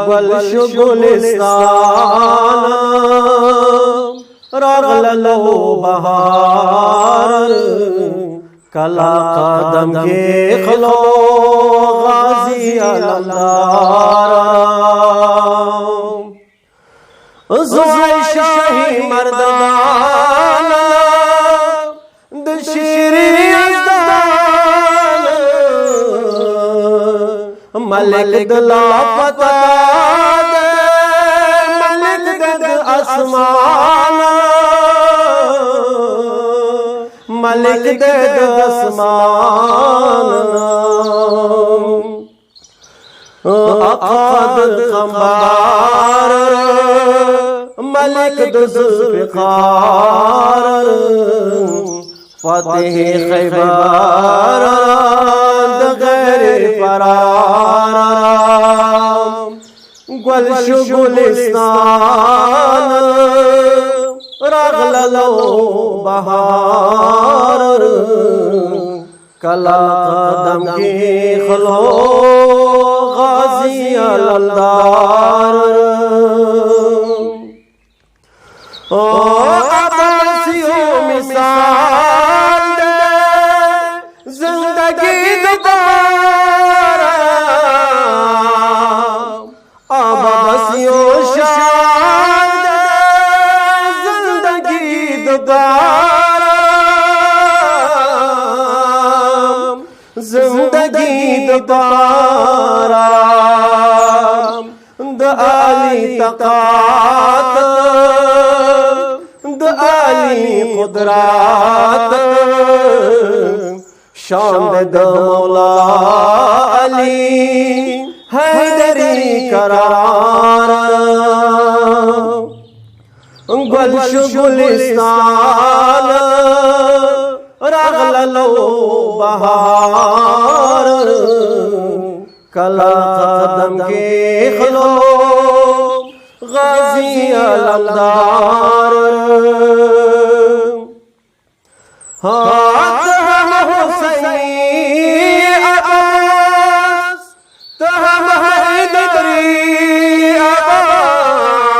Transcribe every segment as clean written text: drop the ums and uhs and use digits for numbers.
गुलशु गुलिस्तान रगललो बहार कला कदम के खलो गाजी अलमदार ज़ुआए शाही मर्दान दशरी मलिक दला पता दे मलिक दद आसमान मलिक दद आसमान अकाद कमार मलिक दुज़ुल्फ़िकार फ़तेह खैबर गैर फरार गुलशु गुलिस्तान रगललो बहार कला कदम के खलो गाजी अलमदार अब्बासियों मिसाल जिंदगी दोबारा अब्बासियों शान जिंदगी दोबारा जिंदगी दोबारा द आली तकात द आली कुदरत शान द मौला अली हैदरी करार गुलशु गुलिस्तान रगललो बहार कला कदम के खलो गाजी अलमदार हाथ हम हुसैनी अब्बास तो हम हैदरी अब्बास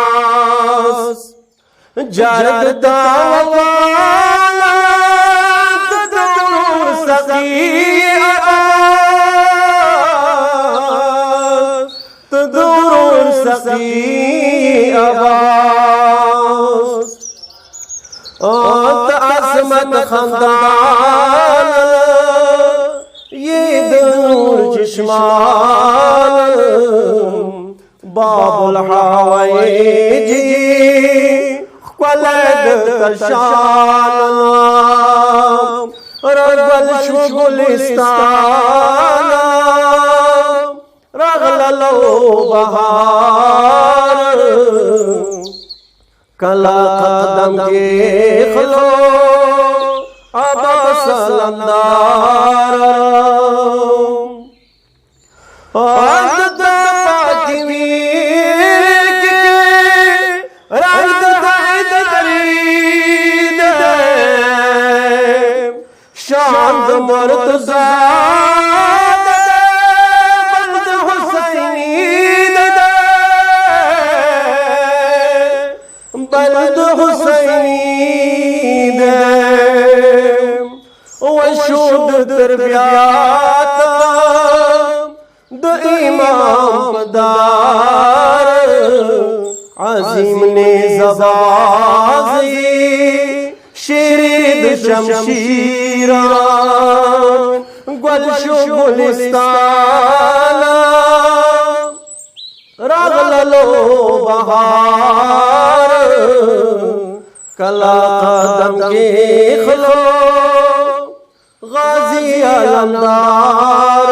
जरद दावाला दूर सकी अब्बास तो दूर सकी अब्बास असमत खंदान ये दूर चश्मान बाबुल हवाइजी क़लद तशान गुलशु गुलिस्तान रगललो बहार कला कदम के खलो अब्बास अलमदार आदत पाकिवी के रात दाद दरीद शान मर्तज़ा बंद हुसैनी बल्द हुसैनी दे वशुद तरबियत द इमाम दार अजीम ने ज़बाज़ी शिरीद शमशीरान गुलशु गुलिस्तान रगललो बहार कला कदम के खलो गाजी अलमदार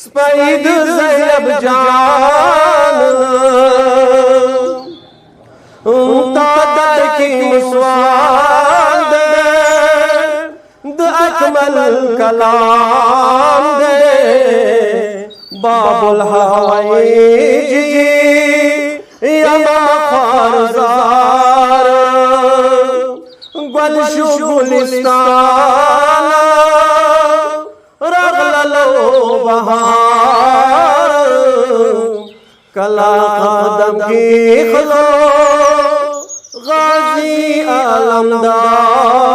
सईद ज़ैनब जान तादर की मुसवा अजमल कलाम दे बाबुल हवाई जी यमा ख्वारजार गुलशु गुलिस्तान रगललो बहार कला कदम की खलो गाजी अलमदार